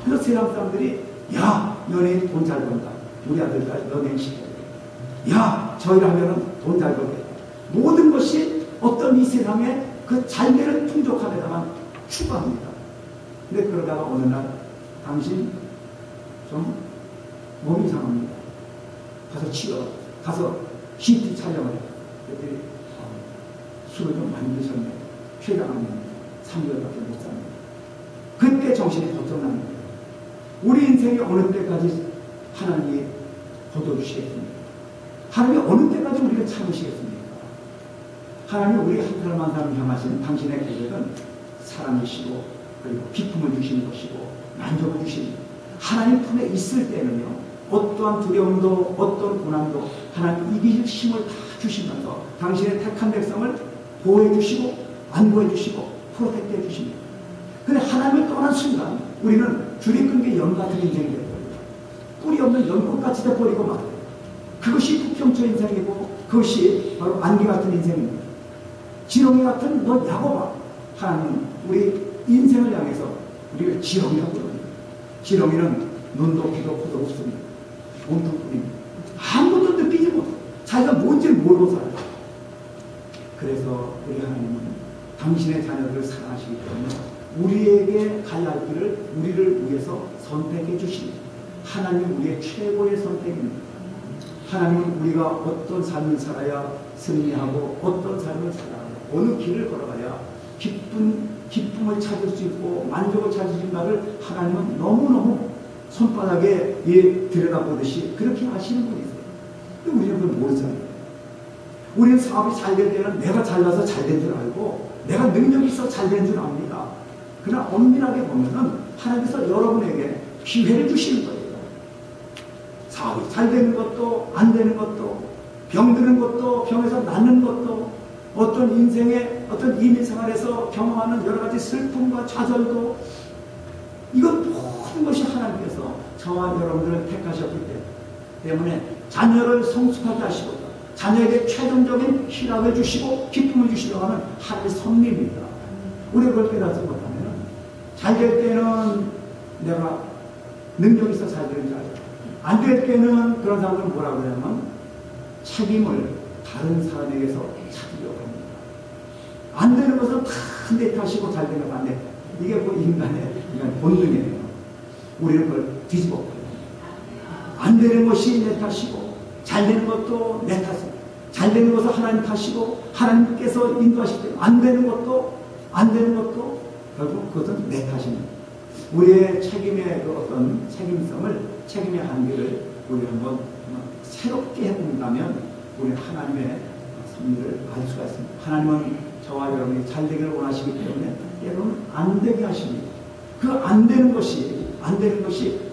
그래서 세상 사람들이 야 연예인 돈 잘 번다. 우리 아들들 연예인 시켜야 돼. 야 저 일하면 돈 잘 벌겠다. 모든 것이 어떤 이 세상에 그 잘되는 풍족함에다만 추구합니다. 근데 그러다가 어느 날 당신 좀 몸이 상합니다. 가서 CT 촬영을 해요. 그랬더니 술을 좀 많이 드셨네. 쾌감합니다. 3개월밖에 못 삽니다. 그때 정신이 번쩍 납니다. 우리 인생이 어느 때까지 하나님이 거둬주시겠습니까? 하나님이 어느 때까지 우리를 참으시겠습니까? 하나님이 우리 한 사람 한 사람 향하시는 당신의 계획은 사랑이시고 그리고 기쁨을 주시는 것이고 만족을 주시는 하나님 품에 있을 때는요, 어떠한 두려움도 어떤 고난도 하나님 이기실 힘을 다 주시면서 당신의 택한 백성을 보호해 주시고 안보해 주시고 프로텍트해 주십니다. 근데 하나님을 떠난 순간 우리는 줄이 끈 게 연 같은 인생이 되어버립니다. 뿌리 없는 연꽃같이 되어버리고 말아요. 그것이 부평초 인생이고 그것이 바로 안개 같은 인생입니다. 지렁이 같은 너 야곱아, 하나님 우리 인생을 향해서 우리를 지렁이라고 부릅니다. 지렁이는 눈도 귀도 코도 없습니다. 온통뿐입니다. 아무것도 느끼지 못해. 자기가 뭔지를 모르고 살아요. 그래서 우리 하나님은 당신의 자녀들을 사랑하시기 때문에 우리에게 가야 할 길을 우리를 위해서 선택해 주십니다. 하나님은 우리의 최고의 선택입니다. 하나님은 우리가 어떤 삶을 살아야 승리하고 어떤 삶을 살아야 어느 길을 걸어가야 기쁨을 찾을 수 있고 만족을 찾을 수 있는가를 하나님은 너무너무 손바닥에 들여다보듯이 그렇게 하시는 분이 있어요. 근데 우리는 그걸 모르잖아요. 우리는 사업이 잘 될 때는 내가 잘나서 잘 된 줄 알고 내가 능력이 있어 잘 된 줄 압니다. 그러나 엄밀하게 보면은 하나님께서 여러분에게 기회를 주시는 거예요. 사업이 잘 되는 것도 안 되는 것도 병드는 것도 병에서 낫는 것도 어떤 인생의 어떤 이민 생활에서 경험하는 여러 가지 슬픔과 좌절도 이건 모든 것이 하나님께서 저와 여러분들을 택하셨기 때문에 자녀를 성숙하게 하시고 자녀에게 최종적인 희락을 주시고 기쁨을 주시려고 하는 하나님의 섭리입니다. 우리가 그걸 깨닫지 못하면 잘 될 때는 내가 능력이 있어 잘 되는 줄 알고 안 될 때는 그런 사람들은 뭐라고 그러냐면 책임을 다른 사람에게서 찾으려고 합니다. 안 되는 것은 다 내 탓이고 잘 되는 건 안 돼. 이게 뭐 인간의 본능이에요. 우리는 그걸 뒤집어 버려요. 안 되는 것이 내 탓이고 잘 되는 것도 내 탓이고 잘 되는 것은 하나님 탓이고 하나님께서 인도하실 때 안 되는 것도 결국 그것은 내 탓입니다. 우리의 책임의 그 어떤 책임의 한계를 우리 한번 새롭게 해본다면 우리는 하나님의 섭리를 알 수가 있습니다. 하나님은 저와 여러분이 잘 되기를 원하시기 때문에 때로는 안 되게 하십니다. 그 안 되는 것이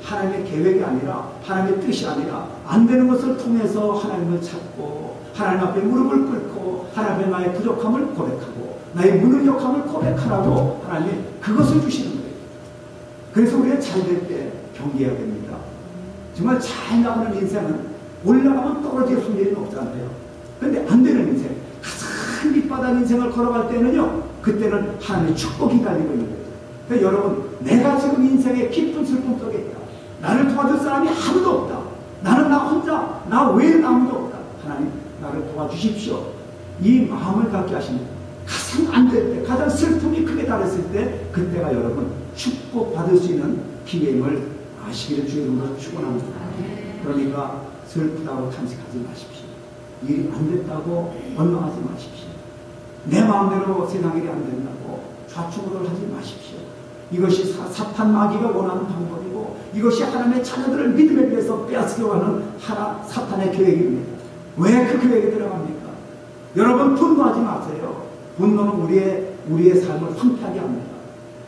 하나님의 계획이 아니라 하나님의 뜻이 아니라 안 되는 것을 통해서 하나님을 찾고 하나님 앞에 무릎을 꿇고 하나님 앞에 나의 부족함을 고백하고 나의 무능력함을 고백하라고 하나님이 그것을 주시는 거예요. 그래서 우리가 잘 될 때 경계해야 됩니다. 정말 잘 나가는 인생은 올라가면 떨어질 확률이 높잖아요. 그런데 안 되는 인생, 가장 밑바닥 인생을 걸어갈 때는요, 그때는 하나님의 축복이 달리고 있는 거예요. 그러니까 여러분, 내가 지금 인생의 깊은 슬픔 속에 있다. 나를 도와줄 사람이 아무도 없다. 나는 나 혼자, 나 외에는 아무도 없다. 하나님, 나를 도와주십시오. 이 마음을 갖게 하십니다. 가장 안 될 때, 가장 슬픔이 크게 달했을 때, 그때가 여러분 축복받을 수 있는 기회임을 아시기를 주의 이름으로 축원합니다. 그러니까 슬프다고 탄식하지 마십시오. 일이 안 됐다고 원망하지 마십시오. 내 마음대로 세상 일이 안 된다고 좌충우돌 하지 마십시오. 이것이 사탄 마귀가 원하는 방법이고 이것이 하나님의 자녀들을 믿음에 비해서 빼앗으려고 하는 사탄의 계획입니다. 왜 그 계획에 들어갑니까? 여러분 분노하지 마세요. 분노는 우리의 삶을 황폐하게 합니다.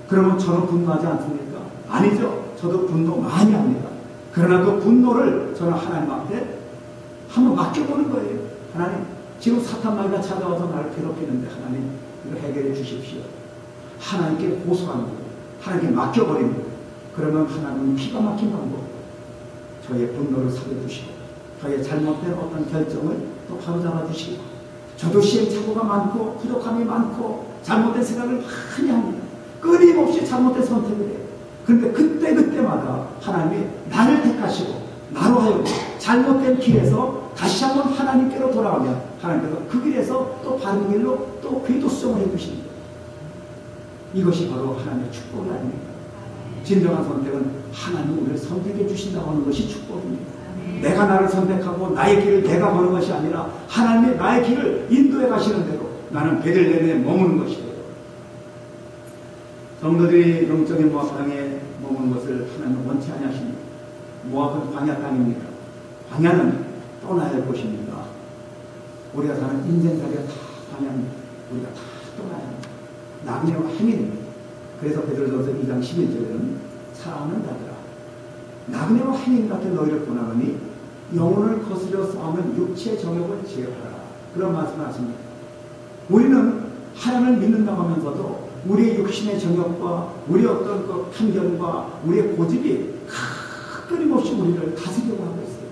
그러면 저는 분노하지 않습니까? 아니죠. 저도 분노 많이 합니다. 그러나 그 분노를 저는 하나님 앞에 한번 맡겨보는 거예요. 하나님, 지금 사탄 마귀가 찾아와서 나를 괴롭히는데 하나님 이거 해결해 주십시오. 하나님께 고소하는 거예요. 하나님께 맡겨버리는 거예요. 그러면 하나님은 기가 막힌 방법, 저의 분노를 살려주시고 저의 잘못된 어떤 결정을 또 바로잡아 주시고 저도 시행착오가 많고 부족함이 많고 잘못된 생각을 많이 합니다. 끊임없이 잘못된 선택을 해요. 그런데 그때마다 하나님이 나를 택하시고 나로 하여금 잘못된 길에서 다시 한번 하나님께로 돌아가면 하나님께서 그 길에서 또 바른 길로 또 궤도수정을 해주십니다. 이것이 바로 하나님의 축복이 아닙니까? 진정한 선택은 하나님이 우리를 선택해 주신다고 하는 것이 축복입니다. 내가 나를 선택하고 나의 길을 내가 거는 것이 아니라 하나님의 나의 길을 인도해 가시는 대로 나는 베들레헴에 머무는 것이에요. 성도들이 영적인 모압 땅에 머무는 것을 하나님은 원치 아니하십니다. 모압은 광야 땅입니다. 광야는 떠나야 할 곳입니다. 우리가 사는 인생살이가 다 광야입니다. 우리가 다 떠나야 합니다. 나그네와 행인입니다. 그래서 베드로전서 2장 11절에는 사랑하는 자들아 나그네와 행인 같은 너희를 보나보니 영혼을 거스려 싸우는 육체의 정욕을 제어하라. 그런 말씀을 하십니다. 우리는 하나님을 믿는다고 하면서도 우리의 육신의 정욕과 우리의 어떤 그 편견과 우리의 고집이 끊임없이 우리를 다스리려고 하고 있어요.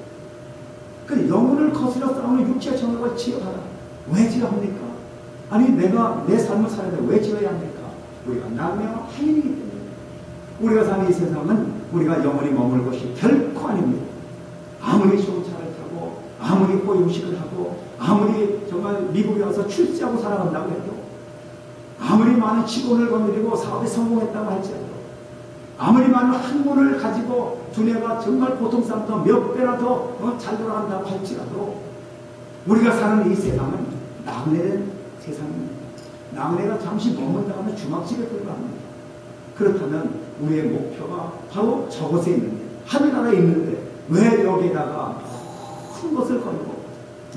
그 영혼을 거스려 싸우는 육체의 정욕을 제어하라. 왜 제어합니까? 아니 내가 내 삶을 살아야 돼. 왜 제어해야 합니까? 우리가 나그네와 행인이기 때문에. 우리가 사는 이 세상은 우리가 영원히 머물 것이 결코 아닙니다. 아무리 좋은 차를 타고 아무리 고요식을 하고 아무리 정말 미국에 와서 출세하고 살아간다고 해도 아무리 많은 직원을 거느리고 사업에 성공했다고 할지라도 아무리 많은 학문을 가지고 두뇌가 정말 보통 사람보다 몇 배나 더 잘 돌아간다고 할지라도 우리가 사는 이 세상은 나그네된 세상입니다. 나그네가 잠시 머문다 하면 주막집에 불과합니다. 그렇다면 우리의 목표가 바로 저곳에 있는데 하늘나라에 있는데 왜 여기다가 큰 것을 걸고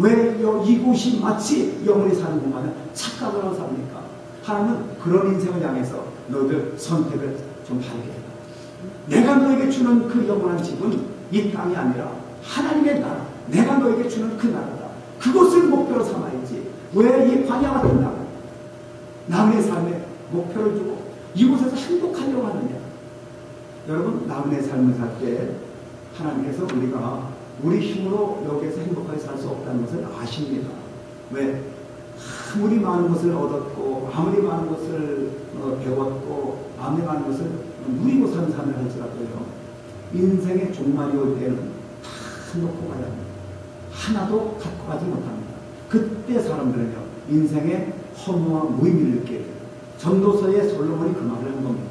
왜 이곳이 마치 영원히 사는 공간을 착각을 하고 삽니까? 하나님은 그런 인생을 향해서 너희들 선택을 좀 하게 해라. 내가 너에게 주는 그 영원한 집은 이 땅이 아니라 하나님의 나라, 내가 너에게 주는 그 나라다. 그것을 목표로 삼아야지. 왜 이 광야 같은 나라, 나그네 삶에 목표를 두고 이곳에서 행복하려고 하느냐? 여러분, 나그네 삶을 살 때 하나님께서 우리가 우리 힘으로 여기에서 행복하게 살 수 없다는 것을 아십니다. 왜? 아무리 많은 것을 얻었고 아무리 많은 것을 배웠고 아무리 많은 것을 누리고 사는 삶을 할지라도요, 인생의 종말이 올 때는 다 놓고 가야 합니다. 하나도 갖고 가지 못합니다. 그때 사람들은요, 인생의 허무와 무의미를 느끼게 돼요. 전도서의 솔로몬이 그 말을 한 겁니다.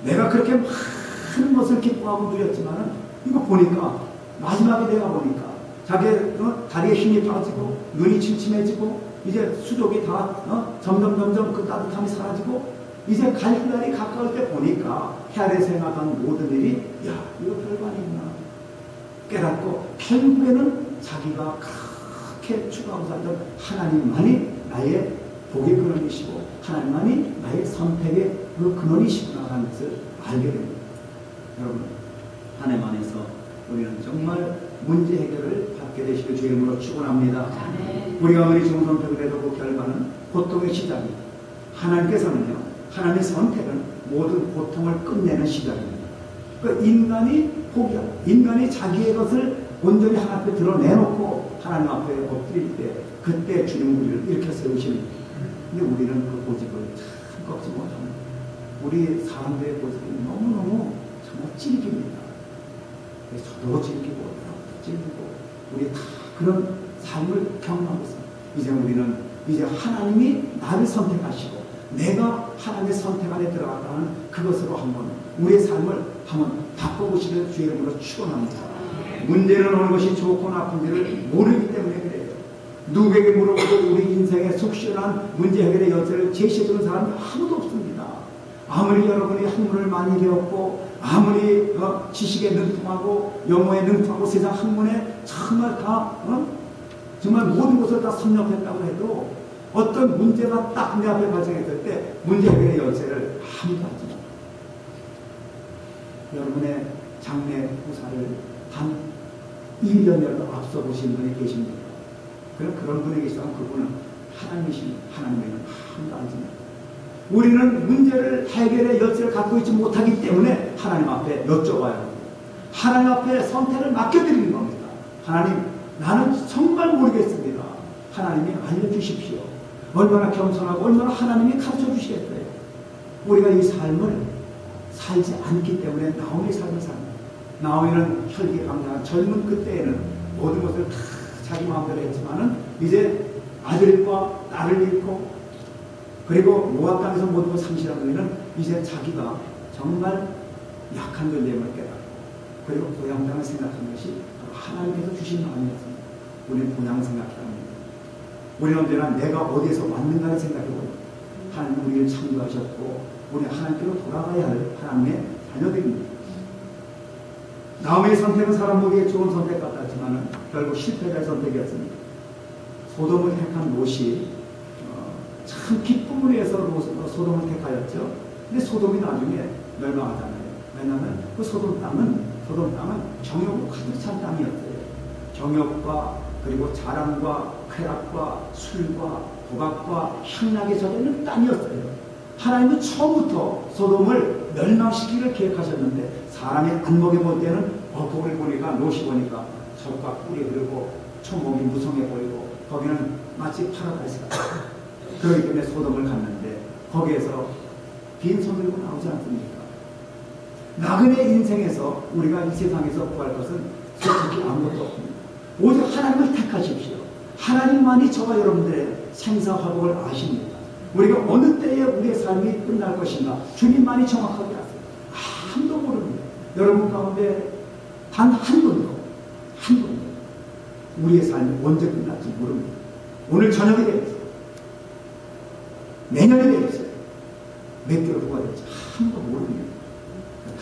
내가 그렇게 많은 것을 기뻐하고 누렸지만은 이거 보니까 마지막에 내가 보니까 자기의 다리에 힘이 빠지고 눈이 침침해지고 이제 수족이 다 점점 그 따뜻함이 사라지고 이제 갈 날이 가까울 때 보니까 헤아려 생각한 모든 일이 야, 이거 별거 아니구나 깨닫고 결국에는 자기가 그렇게 추구하고 살던 하나님만이 나의 복의 근원이시고 하나님만이 나의 선택의 그 근원이시구나 하는 것을 알게 됩니다. 여러분, 하나님 안에서 우리는 정말 문제 해결을 받게 되시길 주의 이름으로 축원합니다. 우리가 아무리 좋은 선택을 해도 그 결과는 고통의 시작입니다. 하나님께서는요, 하나님의 선택은 모든 고통을 끝내는 시작입니다. 그 인간이 포기하고 인간이 자기의 것을 온전히 하나님 앞에 드러내놓고 하나님 앞에 엎드릴 때 그때 주님 우리를 일으켜 세우십니다. 근데 우리는 그 고집을 참 꺾지 못합니다. 우리 사람들의 고집이 너무너무 정말 찔깁니다. 저도 찔기고 나도 찔기고 우리 다 그런 삶을 경험하고 있습니다. 이제 우리는 이제 하나님이 나를 선택하시고 내가 하나님의 선택 안에 들어갔다는 그것으로 한번 우리의 삶을 한번 바꿔보시길 주의 이름으로 축원합니다. 문제는 어느 것이 좋고 나쁜지를 모르기 때문에 그래요. 누구에게 물어보도 우리 인생의 속 시원한 문제 해결의 여지를 제시해주는 사람이 아무도 없습니다. 아무리 여러분이 학문을 많이 배웠고 아무리 지식에 능통하고 영어에 능통하고 세상 학문에 정말 다 정말 모든 것을 다 섭렵했다고 해도 어떤 문제가 딱 내 앞에 발생했을 때 문제 해결의 여지를 아무도 하지 못합니다. 여러분의 장래 후사를 단 1년이라도 앞서 보신 분이 계십니다. 그런 분이 계시다면 그분은 하나님이십니다. 하나님에는 아무도 알지 못합니다. 우리는 문제를 해결의 여지를 갖고 있지 못하기 때문에 하나님 앞에 여쭤봐야 합니다. 하나님 앞에 선택을 맡겨드리는 겁니다. 하나님, 나는 정말 모르겠습니다. 하나님이 알려주십시오. 얼마나 겸손하고 얼마나 하나님이 가르쳐 주시겠어요. 우리가 이 삶을 살지 않기 때문에 나오미의 삶을 삽니다. 나오미는 혈기강장한 젊은 그때에는 모든 것을 다 자기 마음대로 했지만은 이제 아들과 딸을 잃고 그리고 모압 땅에서 모든 걸 상실한 그는 이제 자기가 정말 약한 존재임을 깨닫고 그리고 고향 땅을 생각하는 것이 하나님께서 주신 마음이었습니다. 우리는 고향을 생각해야 합니다. 우리는 언제나 내가 어디에서 왔는가를 생각해보고 하나님 우리를 창조하셨고 우리 하나님께로 돌아가야 할 하나님의 자녀들입니다. 나오미의 선택은 사람 보기에 좋은 선택 같았지만 결국 실패자의 선택이었습니다. 소돔을 택한 롯이 참 기쁨을 위해서 소돔을 택하였죠. 근데 소돔이 나중에 멸망하잖아요. 왜냐하면 그 소돔 땅은 소돔 땅은 정욕으로 가득 찬 땅이었어요. 정욕과 그리고 자랑과 쾌락과 술과 도박과 향락에 젖어있는 땅이었어요. 하나님은 처음부터 소돔을 멸망시키기를 계획하셨는데 사람이 안목해 볼 때는 거기 보니까 롯이 보니까 젖과 꿀이 흐르고 초목이 무성해 보이고 거기는 마치 파라다이스 같아요. 그렇기 때문에 소돔을 갔는데 거기에서 빈손 들고 나오지 않습니까? 나그네 인생에서 우리가 이 세상에서 구할 것은 솔직히 아무것도 없습니다. 오직 하나님을 택하십시오. 하나님만이 저와 여러분들의 생사화복을 아십니다. 우리가 어느 때에 우리의 삶이 끝날 것인가 주님만이 정확하게 아세요. 아무도 모릅니다. 여러분 가운데 단 한 분도 우리의 삶이 언제 끝날지 모릅니다. 오늘 저녁이 되겠어요. 내년이 되겠어요. 몇 개월 후가 될지 아무도 모릅니다.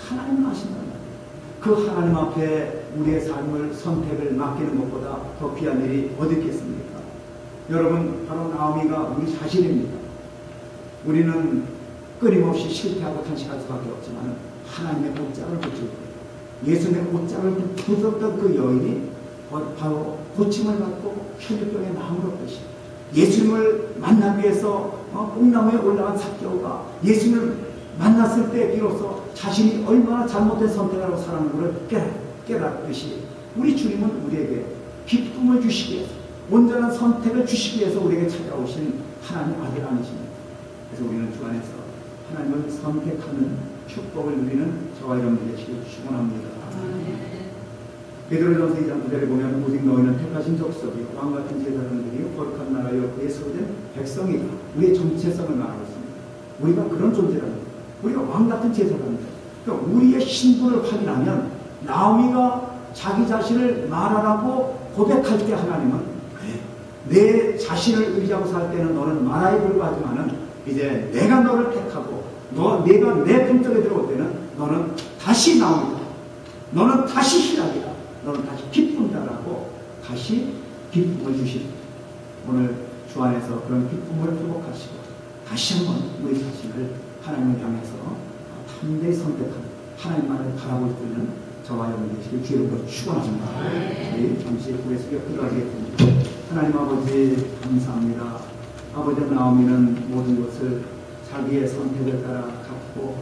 하나님만 아신다는 말이에요. 그 하나님 앞에 우리의 삶을 선택을 맡기는 것보다 더 귀한 일이 어디 있겠습니까? 여러분, 바로 나오미가 우리 자신입니다. 우리는 끊임없이 실패하고 탄식할 수밖에 없지만 하나님의 옷장을 붙일 때 예수님의 옷장을 붙었던 그 여인이 바로 고침을 받고 혈류병에 마음을 얻듯이 예수님을 만나기 위해서 뽕나무에 올라간 삭개오가 예수님을 만났을 때 비로소 자신이 얼마나 잘못된 선택을 하고 살아가는 것을 깨닫듯이 우리 주님은 우리에게 기쁨을 주시기 위해서 온전한 선택을 주시기 위해서 우리에게 찾아오신 하나님 아들 아니십니까? 그래서 우리는 주 안에서 하나님을 선택하는 축복을 누리는 저와 여러분들이 되시길 축원합니다. 베드로전서 2장 9절에 보면 오직 너희는 택하신 족속이요 왕같은 제사장들이 거룩한 나라여 그의 소유된 백성이다. 우리의 정체성을 말하고 있습니다. 우리가 그런 존재랍니다. 우리가 왕같은 제사장들. 그러니까 우리의 신분을 확인하면 나오미가 자기 자신을 말하라고 고백할 때 하나님은 내 자신을 의지하고 살 때는 너는 말하에 불과하지만은 이제 내가 너를 택하고 내가 내 품속에 들어올 때는 너는 다시 나옵니다. 너는 다시 희락이다. 너는 다시 기쁨이다라고 다시 기쁨을 주십니다. 오늘 주 안에서 그런 기쁨을 회복하시고 다시 한번 우리 자신을 하나님을 향해서 담대히 선택하는 하나님만을 바라볼 수 있는 저와 여러분 되시길 주의로 축원합니다. 우리 잠시 고개 숙여 기도하겠습니다. 하나님 아버지 감사합니다. 아버지 나오미는 모든 것을 자기의 선택을 따라 갖고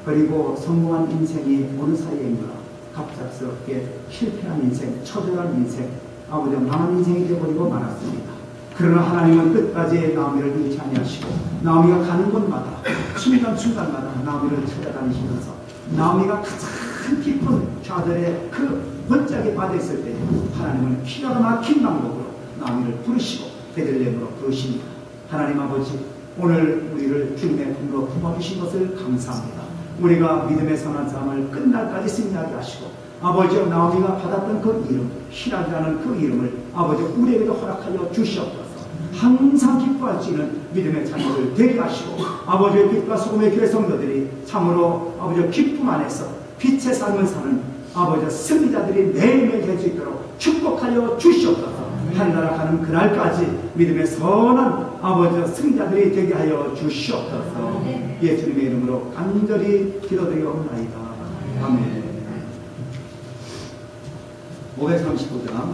그리고 성공한 인생이 어느 사이인가 갑작스럽게 실패한 인생, 처절한 인생, 아버지 망한 인생이 되어버리고 말았습니다. 그러나 하나님은 끝까지 나오미를 잃지 아니하시고 나오미가 가는 곳마다 순간순간마다 나오미를 찾아다니시면서 나오미가 가장 깊은 좌절에 그 번짝에 빠져있을 때 하나님은 기가 막힌 방법으로 나오미를 부르시고 베들레헴으로 부르십니다. 하나님 아버지 오늘 우리를 주님의 품으로 품어주신 것을 감사합니다. 우리가 믿음의 선한 삶을 끝날까지 승리하게 하시고 아버지와 나오미가 받았던 그 이름 희락이라는 그 이름을 아버지 우리에게도 허락하여 주시옵소서. 항상 기뻐할 수 있는 믿음의 자녀들 되게 하시고 아버지의 빛과 소금의 교회 성도들이 참으로 아버지의 기쁨 안에서 빛의 삶을 사는 아버지의 승리자들이 매일매일 될 수 있도록 축복하여 주시옵소서. 하늘나라 가는 그날까지 믿음의 선한 아버지의 승리자들이 되게 하여 주시옵소서. 예수님의 이름으로 간절히 기도드리옵나이다. 아멘. 539장